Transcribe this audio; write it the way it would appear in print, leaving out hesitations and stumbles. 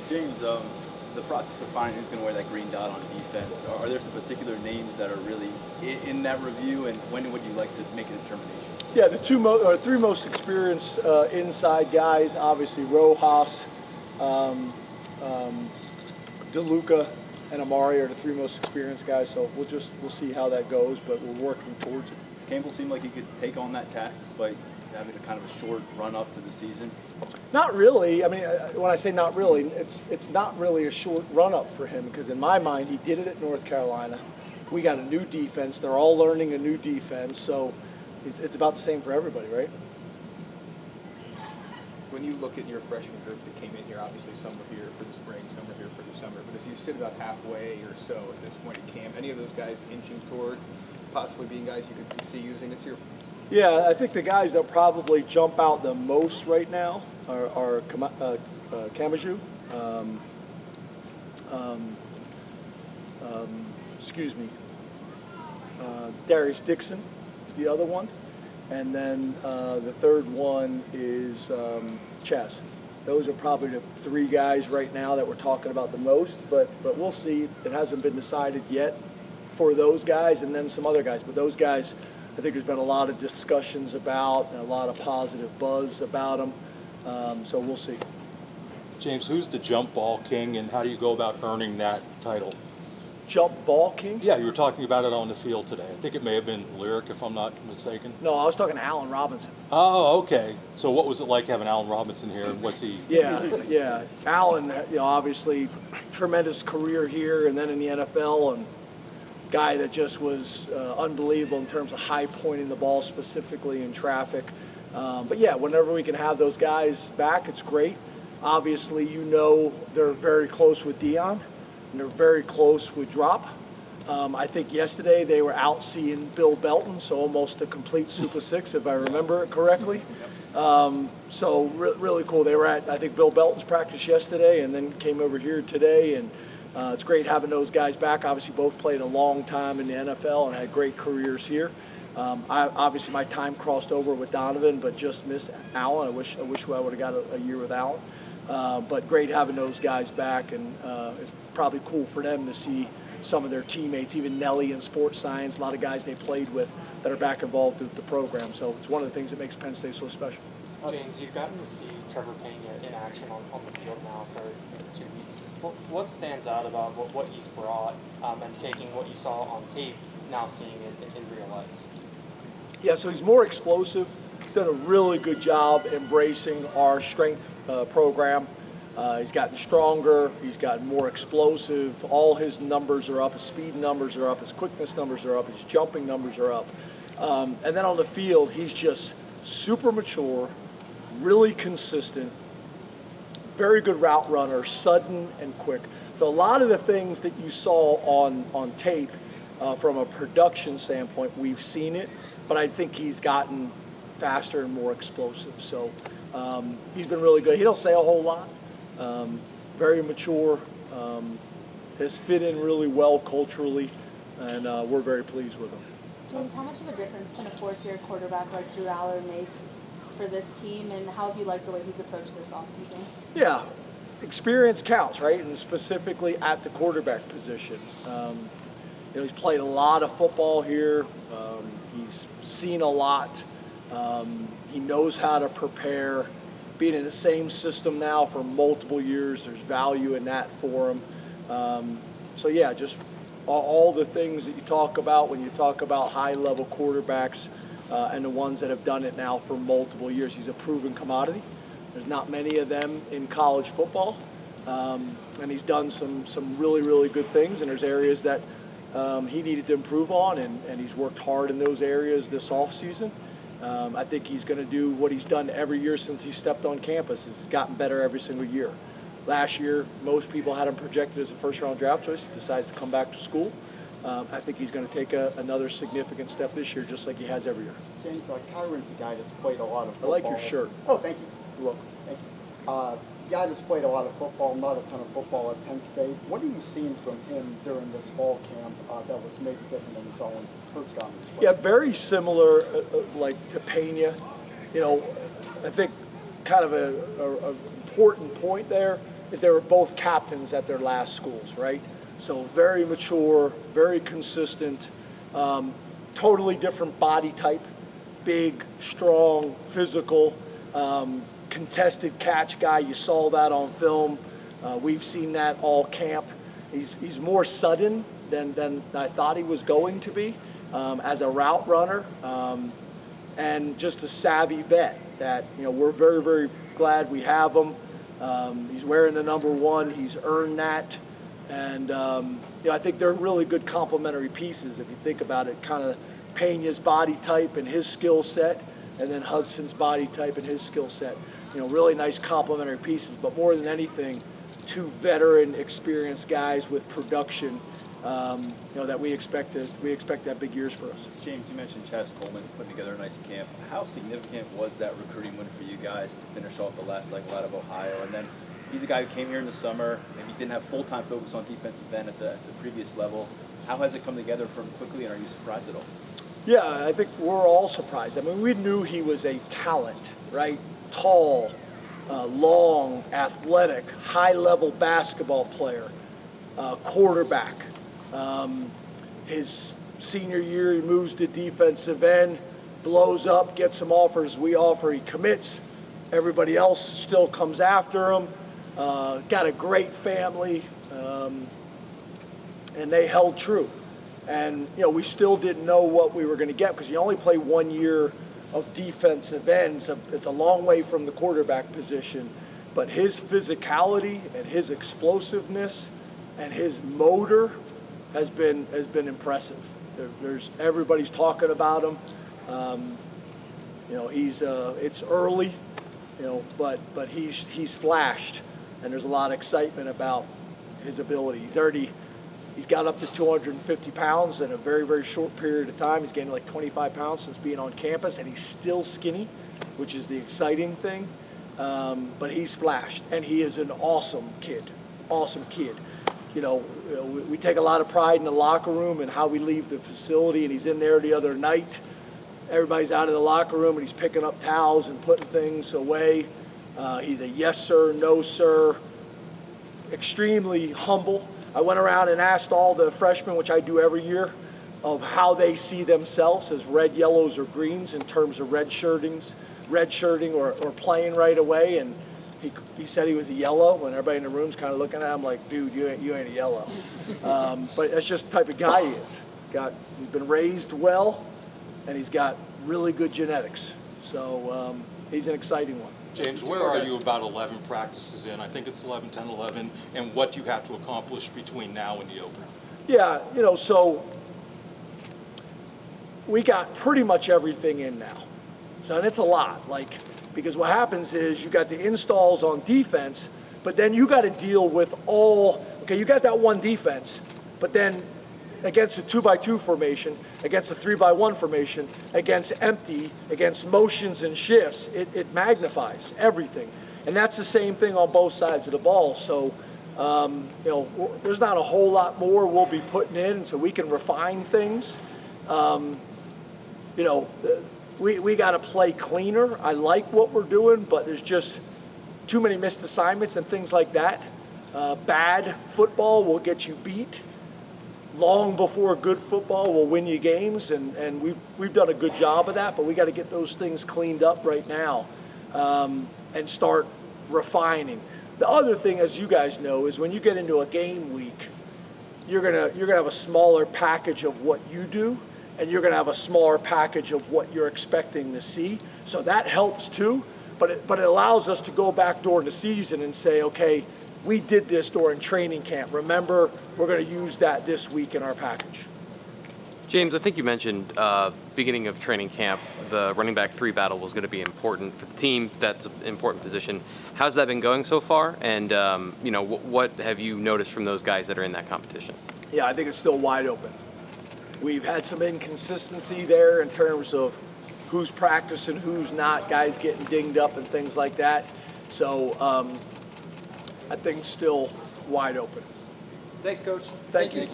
James, the process of finding who's going to wear that green dot on defense, are there some particular names that are really in that review, and when would you like to make a determination? Yeah, the three most experienced inside guys, obviously Rojas, DeLuca, and Amari are the three most experienced guys. So we'll see how that goes, but we're working towards it. Campbell seemed like he could take on that task despite having a kind of a short run up to the season. Not really. I mean, when I say not really, it's not really a short run up for him, because in my mind he did it at North Carolina. We got a new defense. They're all learning a new defense, so it's about the same for everybody, right? When you look at your freshman group that came in here, obviously some were here for the spring, some were here for the summer, but as you sit about halfway or so at this point in camp, any of those guys inching toward possibly being guys you could see using this year? Yeah, I think the guys that probably jump out the most right now are Kamaju, Darius Dixon is the other one, and then the third one is Chaz. Those are probably the three guys right now that we're talking about the most, but we'll see. It hasn't been decided yet for those guys, and then some other guys. But those guys, I think there's been a lot of discussions about and a lot of positive buzz about them. So we'll see. James, who's the jump ball king, and how do you go about earning that title? Jump ball king? Yeah, you were talking about it on the field today. I think it may have been Lyric, if I'm not mistaken. No, I was talking to Allen Robinson. Oh, okay. So what was it like having Allen Robinson here? Was he? Yeah. Allen, obviously tremendous career here and then in the NFL, and guy that just was unbelievable in terms of high pointing the ball, specifically in traffic. But yeah, whenever we can have those guys back, it's great. Obviously, they're very close with Dion, and they're very close with Drop. I think yesterday they were out seeing Bill Belton, so almost a complete Super Six, if I remember it correctly. So really cool. They were at, I think, Bill Belton's practice yesterday, and then came over here today, and it's great having those guys back. Obviously, both played a long time in the NFL and had great careers here. Obviously, my time crossed over with Donovan, but just missed Allen. I wish I would have got a year with Allen. But great having those guys back, and it's probably cool for them to see some of their teammates, even Nelly in sports science, a lot of guys they played with that are back involved with the program. So it's one of the things that makes Penn State so special. James, you've gotten to see Trebor Pena in action on the field now for 2 weeks. What stands out about what he's brought, and taking what you saw on tape, now seeing it in real life? Yeah, so he's more explosive. He's done a really good job embracing our strength program. He's gotten stronger. He's gotten more explosive. All his numbers are up. His speed numbers are up. His quickness numbers are up. His jumping numbers are up. And then on the field, he's just super mature, really consistent, very good route runner, sudden and quick. So a lot of the things that you saw on tape from a production standpoint, we've seen it, but I think he's gotten faster and more explosive. So he's been really good. He don't say a whole lot. Very mature. Has fit in really well culturally, and we're very pleased with him. James, how much of a difference can a fourth-year quarterback like Drew Allar make for this team, and how have you liked the way he's approached this offseason? Yeah, experience counts, right? And specifically at the quarterback position. He's played a lot of football here. He's seen a lot. He knows how to prepare. Being in the same system now for multiple years, there's value in that for him. So yeah, just all the things that you talk about when you talk about high-level quarterbacks and the ones that have done it now for multiple years. He's a proven commodity. There's not many of them in college football, and he's done some really, really good things, and there's areas that he needed to improve on, and he's worked hard in those areas this offseason. I think he's going to do what he's done every year since he stepped on campus. He's gotten better every single year. Last year, most people had him projected as a first-round draft choice. He decides to come back to school. I think he's going to take another significant step this year, just like he has every year. James, Kyrim's a guy that's played a lot of football. I like your shirt. Oh, thank you. You're welcome. Thank you. Guy that's played a lot of football, not a ton of football at Penn State. What are you seeing from him during this fall camp that was maybe different than you saw when Kurt's gone this way? Yeah, very similar, like to Pena. I think kind of a important point there. is they were both captains at their last schools, right? So very mature, very consistent, totally different body type, big, strong, physical, contested catch guy. You saw that on film. We've seen that all camp. He's more sudden than I thought he was going to be as a route runner, and just a savvy vet that, you know, we're very, very glad we have him. He's wearing the number 1. He's earned that. And, you know, I think they're really good complementary pieces if you think about it, kind of Pena's body type and his skill set, and then Hudson's body type and his skill set. You know, really nice complementary pieces, but more than anything, 2 veteran, experienced guys with production, you know, that we expect to have big years for us. James, you mentioned Chaz Coleman putting together a nice camp. How significant was that recruiting win for you guys to finish off the last cycle out of Ohio? And then he's a guy who came here in the summer, maybe didn't have full-time focus on defensive end at the previous level. How has it come together for him quickly, and are you surprised at all? Yeah, I think we're all surprised. I mean, we knew he was a talent, right? Tall, long, athletic, high-level basketball player, quarterback. His senior year, he moves to defensive end, blows up, gets some offers we offer, he commits. Everybody else still comes after him. Got a great family, and they held true. And, you know, we still didn't know what we were going to get because you only play 1 year of defensive ends. It's a long way from the quarterback position. But his physicality and his explosiveness and his motor has been impressive. Everybody's talking about him. You know, it's early, you know, but he's flashed, and there's a lot of excitement about his ability. He's got up to 250 pounds in a very, very short period of time. He's gained like 25 pounds since being on campus, and he's still skinny, which is the exciting thing. But he's flashed, and he is an awesome kid. You know, we take a lot of pride in the locker room and how we leave the facility, and he's in there the other night. Everybody's out of the locker room, and he's picking up towels and putting things away. He's a yes, sir, no, sir, extremely humble. I went around and asked all the freshmen, which I do every year, of how they see themselves as red, yellows, or greens in terms of redshirting or playing right away. And he said he was a yellow, and everybody in the room's kind of looking at him like, dude, you ain't a yellow. But that's just the type of guy he is. He's been raised well, and he's got really good genetics. So he's an exciting one. James, where are you about 11 practices in? I think it's 11, 10, 11, and what you have to accomplish between now and the opener. Yeah, you know, so we got pretty much everything in now. So, and it's a lot, because what happens is you got the installs on defense, but then you got to deal with you got that one defense, but then against a 2x2 formation, against a 3x1 formation, against empty, against motions and shifts, it magnifies everything. And that's the same thing on both sides of the ball. So, you know, there's not a whole lot more we'll be putting in so we can refine things. You know, we got to play cleaner. I like what we're doing, but there's just too many missed assignments and things like that. Bad football will get you beat long before good football will win you games, and we've done a good job of that, but we got to get those things cleaned up right now and start refining. The other thing, as you guys know, is when you get into a game week, you're gonna have a smaller package of what you do, and you're gonna have a smaller package of what you're expecting to see. So that helps too, but it allows us to go back during the season and say, okay, we did this during training camp. Remember, we're going to use that this week in our package. James, I think you mentioned beginning of training camp, the running back 3 battle was going to be important for the team. That's an important position. How's that been going so far? And, you know, what have you noticed from those guys that are in that competition? Yeah, I think it's still wide open. We've had some inconsistency there in terms of who's practicing, who's not, guys getting dinged up and things like that. So, I think still wide open. Thanks, Coach. Thank you.